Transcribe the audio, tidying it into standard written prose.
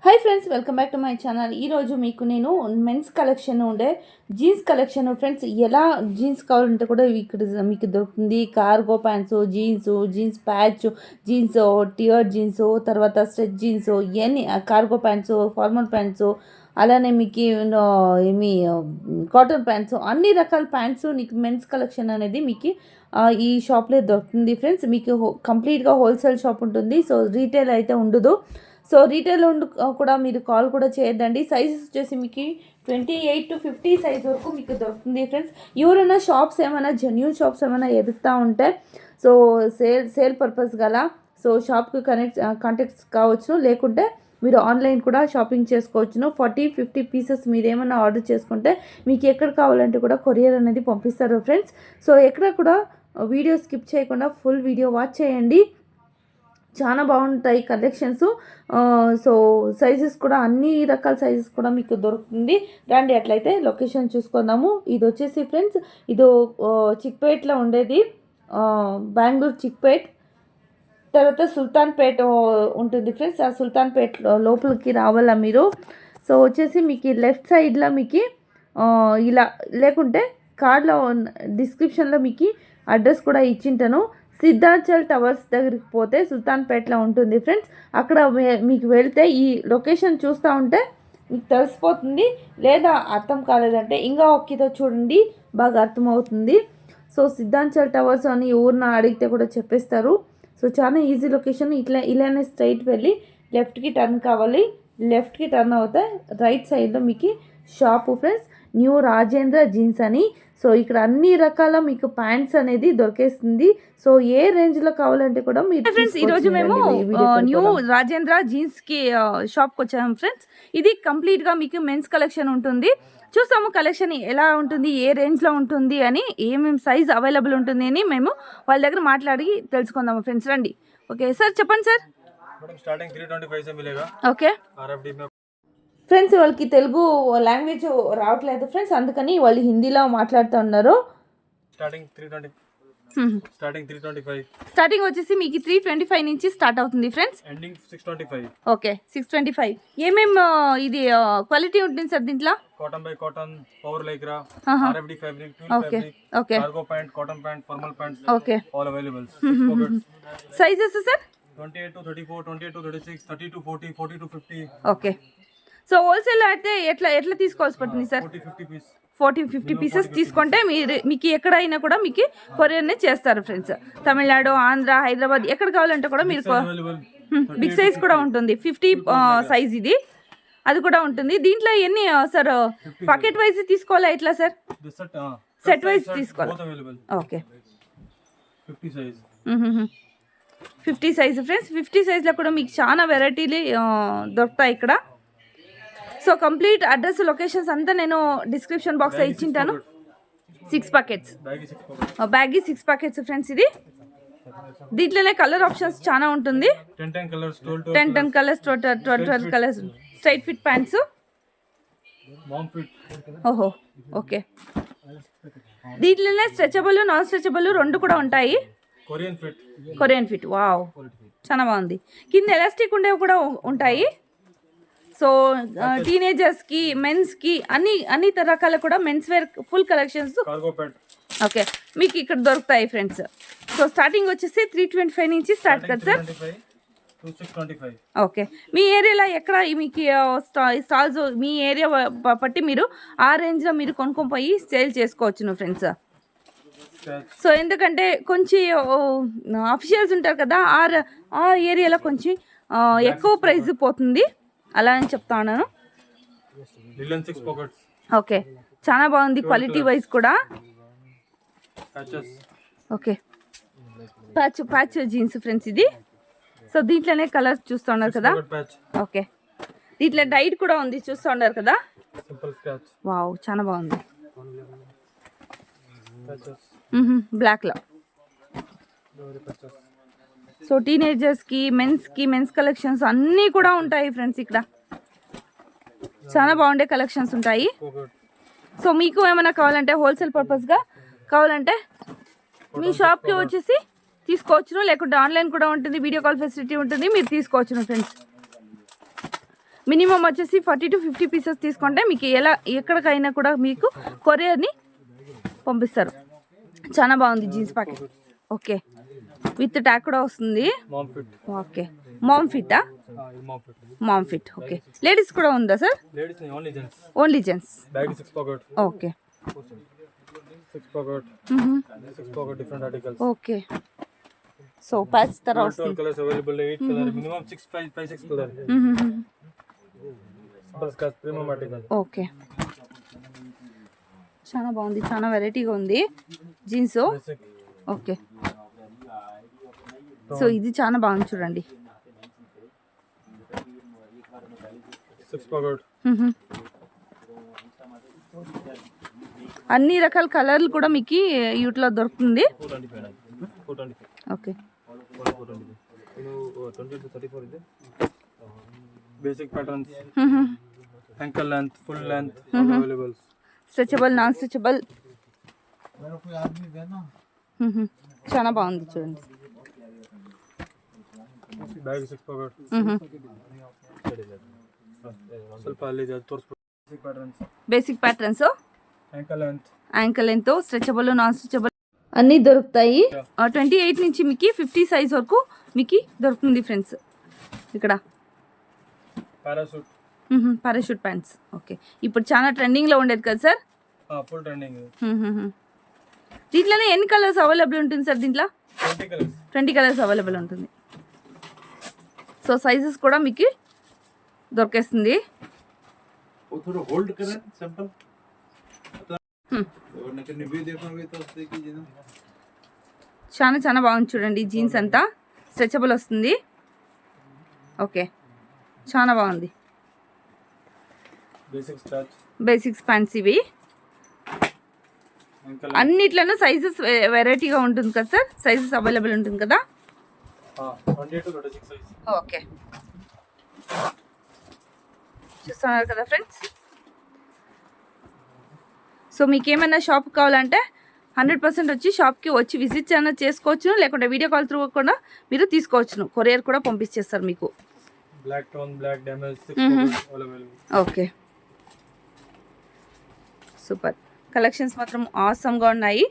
Hi friends, welcome back to my channel. ఈరోజు మీకు నేను మెన్స్ కలెక్షన్ ఉండే జీన్స్ కలెక్షన్ ఫ్రెండ్స్, ఎలా జీన్స్ కావాలంటే కూడా ఇక్కడ మీకు దొరుకుతుంది. Cargo pants, jeans patch, jeans tear jeans, తర్వాత స్ట్రెచ్ జీన్స్, ఇవన్నీ కార్గో ప్యాంట్స్, ఫార్మల్ ప్యాంట్స్, అలానే మీకు ఏమి కాటన్ ప్యాంట్స్, అన్ని రకాల ప్యాంట్స్ నీకు మెన్స్ కలెక్షన్ అనేది మీకు ఈ షాప్లో దొరుకుతుంది ఫ్రెండ్స్. మీకు కంప్లీట్గా హోల్సేల్ షాప్ ఉంటుంది. సో రీటైల్ అయితే ఉండదు. సో రీటైల్ కూడా మీరు కాల్ కూడా చేయొద్దండి. సైజెస్ వచ్చేసి మీకు 28 to 50 సైజ్ వరకు మీకు దొరుకుతుంది ఫ్రెండ్స్. ఎవరైనా షాప్స్ ఏమైనా జెన్యూన్ షాప్స్ ఏమైనా ఎదుగుతూ ఉంటే సో సేల్ పర్పస్ గల సో షాప్కి కాంటాక్ట్స్ కావచ్చు, లేకుంటే మీరు ఆన్లైన్ కూడా షాపింగ్ చేసుకోవచ్చును. 40-50 పీసెస్ మీరు ఏమైనా ఆర్డర్ చేసుకుంటే మీకు ఎక్కడ కావాలంటే కూడా కొరియర్ అనేది పంపిస్తారు ఫ్రెండ్స్. సో ఎక్కడ కూడా వీడియో స్కిప్ చేయకుండా ఫుల్ వీడియో వాచ్ చేయండి. చాలా బాగుంటాయి కలెక్షన్స్. సో సైజెస్ కూడా అన్ని రకాల సైజెస్ కూడా మీకు దొరుకుతుంది. రండి అట్లయితే లొకేషన్ చూసుకుందాము. ఇది వచ్చేసి ఫ్రెండ్స్, ఇది చిక్పేట్లో ఉండేది, బెంగళూరు చిక్పేట్. తర్వాత సుల్తాన్పేట ఉంటుంది ఫ్రెండ్స్. ఆ సుల్తాన్పేట లోపలికి రావాలా మీరు. సో వచ్చేసి మీకు లెఫ్ట్ సైడ్లో మీకు ఇలా, లేకుంటే కార్డ్లో డిస్క్రిప్షన్లో మీకు అడ్రస్ కూడా ఇచ్చింటాను. సిద్ధాంచల్ టవర్స్ దగ్గరికి పోతే సుల్తాన్పేటలో ఉంటుంది ఫ్రెండ్స్. అక్కడ మీకు వెళ్తే ఈ లొకేషన్ చూస్తూ ఉంటే మీకు తెలిసిపోతుంది. లేదా అర్థం కాలేదంటే ఇంకా ఒక్కతో చూడండి, బాగా అర్థమవుతుంది. సో సిద్ధాంచల్ టవర్స్ అని ఊరిన అడిగితే కూడా చెప్పేస్తారు. సో చాలా ఈజీ లొకేషన్. ఇలానే స్ట్రైట్ వెళ్ళి లెఫ్ట్కి టర్న్ కావాలి. లెఫ్ట్కి టర్న్ అవుతే రైట్ సైడ్లో మీకు shop friends, new Rajendra jeans అని. సో ఇక్కడ అన్ని రకాల మీకు ప్యాంట్స్ అనేది దొరికేస్తుంది. సో ఏ రేంజ్లో కావాలంటే కూడా మీరు ఫ్రెండ్స్. ఈరోజు మేము న్యూ రాజేంద్ర జీన్స్కి షాప్కి వచ్చాము ఫ్రెండ్స్. ఇది కంప్లీట్గా మీకు మెన్స్ కలెక్షన్ ఉంటుంది. చూస్తాము కలెక్షన్ ఎలా ఉంటుంది, ఏ రేంజ్లో ఉంటుంది అని, ఏమేమి సైజ్ అవైలబుల్ ఉంటుంది అని మేము వాళ్ళ దగ్గర మాట్లాడి తెలుసుకుందాము ఫ్రెండ్స్. రండి. ఓకే సార్, చెప్పండి సార్. ఓకే ఫ్రెండ్స్, వాళ్ళకి తెలుగు లాంగ్వేజ్ రావట్లేదు ఫ్రెండ్స్, అందుకని వాళ్ళు హిందీలో మాట్లాడుతూ ఉన్నారు. స్టార్టింగ్ వచ్చేసి మీకు 325 నుంచి స్టార్ట్ అవుతుంది ఫ్రెండ్స్. ఓకే 625. ఏమేమి ఇది క్వాలిటీ ఉంటుంది సార్ దీంట్లో? Cotton by cotton, power Lycra, RFD fabric, okay okay, cargo pant, cotton pant, formal pants, okay, all available. Sizes sir 28 to 34, 28 to 36, 30 to 40, 40 to 50. Okay. So wholesale అయితే ఎట్లా తీసుకోవాల్సి పడుతుంది sir? 40-50 pieces తీసుకుంటే మీకు ఎక్కడైనా కూడా మీకు కొరియర్నే చేస్తారు ఫ్రెండ్స్. తమిళనాడు, ఆంధ్ర, హైదరాబాద్ ఎక్కడ కావాలంటే కూడా మీరు బిగ్ సైజ్ కూడా ఉంటుంది. 50 సైజ్ ఇది, అది కూడా ఉంటుంది. దీంట్లో ఎన్ని సార్ పాకెట్ వైజ్ తీసుకోవాలా ఎట్లా సార్? సెట్ వైజ్ తీసుకోవాలి. Okay 50 size friends. 50 సైజ్లో కూడా మీకు చాలా వెరైటీలు దొరుకుతాయి ఇక్కడ. సో కంప్లీట్ అడ్రస్, లొకేషన్స్ అంతా నేను డిస్క్రిప్షన్ బాక్స్లో ఇచ్చింటాను. 6 ప్యాకెట్స్, బ్యాగీ 6 ప్యాకెట్స్ ఫ్రెండ్స్. ఇది దీంట్లోనే కలర్ ఆప్షన్స్ చాలా ఉంటుంది. 10 colours, 12 colours. Straight fit pants. ఓహో ఓకే. దీంట్లోనే స్ట్రెచబుల్, నాన్ స్ట్రెచబుల్ రెండు కూడా ఉంటాయి. Korean fit. వావ్, చాలా బాగుంది. కింద ఎలాస్టిక్ ఉండేవి కూడా ఉంటాయి. సో టీనేజర్స్కి, మెన్స్కి అన్ని రకాల కూడా men's wear full collections okay మీకు ఇక్కడ దొరుకుతాయి ఫ్రెండ్స్. సో స్టార్టింగ్ వచ్చేసి 325 నుంచి స్టార్ట్ కదా సార్? ఓకే. మీ ఏరియాలో ఎక్కడ మీకు స్టాల్స్, మీ ఏరియా బట్టి మీరు ఆ రేంజ్లో మీరు కొనుక్కొని పోయి సేల్ చేసుకోవచ్చును ఫ్రెండ్స్. సో ఎందుకంటే కొంచెం అఫీషియల్స్ ఉంటారు కదా, ఆ ఏరియాలో కొంచెం ఎక్కువ ప్రైస్ పోతుంది, అలా అని చెప్తా ఉన్నాను. ఓకే, చాలా బాగుంది క్వాలిటీ వైజ్ కూడా. ఓకే, ప్యాచ్ జీన్స్ ఫ్రెండ్స్ ఇది. సో దీంట్లోనే కలర్స్ చూస్తూ ఉన్నారు కదా. ఓకే, దీంట్లో డైట్ కూడా ఉంది, చూస్తూ ఉన్నారు కదా. వావ్, చాలా బాగుంది. బ్లాక్లో. సో టీనేజర్స్కి, మెన్స్ కలెక్షన్స్ అన్నీ కూడా ఉంటాయి ఫ్రెండ్స్. ఇక్కడ చాలా బాగుండే కలెక్షన్స్ ఉంటాయి. సో మీకు ఏమైనా కావాలంటే హోల్సేల్ పర్పస్గా కావాలంటే మీ షాప్కి వచ్చేసి తీసుకోవచ్చును, లేకుంటే ఆన్లైన్ కూడా ఉంటుంది, వీడియో కాల్ ఫెసిలిటీ ఉంటుంది, మీరు తీసుకోవచ్చును ఫ్రెండ్స్. మినిమం వచ్చేసి 40 to 50 పీసెస్ తీసుకుంటే మీకు ఎక్కడికైనా కూడా మీకు కొరియర్ని పంపిస్తారు. చాలా బాగుంది jeans packet. Okay, with tag కూడా వస్తుంది. Mom fit. ఓకే, మామ్ ఫిట్టా? Mom fit. Mom fit. Okay, ladies కూడా ఉందా sir? Ladies only gents. Only gents. Bag 6 pocket. Okay. 6 pocket. 6 pocket different articles. Okay, so patch తర్వాత 12 వస్తుంది. colors available. 8 color. Minimum 6 color. Simple scratch premium article. Okay, చాలా బాగుంది, చాలా వెరైటీగా ఉంది jeans. Basic. Okay, so ఇది చాలా బాగుంది చూడండి. 6 pocket. అన్ని రకాల కలర్లు కూడా మీకు యూట్లో దొరుకుతుంది. 425. ఓకే, 425. 20 to 34 ಇದೆ. Basic patterns. Ankle length, full length, all available. Stretchable, non stretchable. చాలా బాగుంది చూడండి. Bag 6 pocket. ಸ್ವಲ್ಪ ಅಲ್ಲಿದೆ ತೋರಿಸ್ಬಿಟ್ಟು. Basic patterns. Basic patterns, Ankle length. Ankle ఎంతో, స్ట్రెచబుల్, నాన్ స్ట్రెచబుల్ అన్నీ దొరుకుతాయి. 28 నుంచి మీకు 50 సైజ్ వరకు మీకు దొరుకుతుంది ఫ్రెండ్స్. ఇక్కడ Parachute. Parachute pants. ఓకే, ఇప్పుడు చాలా ట్రెండింగ్లో ఉండేది కదా సార్? Full trending. దీంట్లోనే ఎన్ని కలర్స్ అవైలబుల్ ఉంటుంది సార్? దీంట్లో 20 colors. 20 కలర్స్ అవైలబుల్ ఉంటుంది. సో సైజెస్ కూడా మీకు దొరికేస్తుంది. वो थोड़ा होल्ड करें सिंपल वरना कि रिव्यू देखोगे तो उससे कीजिए ना చాలా చాలా బాగుంది చూడండి. జీన్స్ అంతా స్ట్రెచబుల్ వస్తుంది. ఓకే, చాలా బాగుంది. Basic stretch. బేసిక్స్ ప్యాంట్స్ ఇవి. Ankle. అన్నిట్లోనూ సైజెస్ వెరైటీగా ఉంటుంది కదా సార్? సైజెస్ అవైలబుల్ ఉంటుంది కదా? 28 to 36 size. ఓకే, చూస్తున్నారు కదా ఫ్రెండ్స్. సో మీకు ఏమైనా షాప్ కావాలంటే 100% వచ్చి షాప్కి వచ్చి విజిట్ అయినా చేసుకోవచ్చును, లేకుంటే వీడియో కాల్ త్రూ కూడా మీరు తీసుకోవచ్చును. కొరియర్ కూడా పంపించేస్తారు మీకు. Black tone, black damage, 6 pocket, all available. Okay, super. Collections మాత్రం ఆసమ్గా ఉన్నాయి.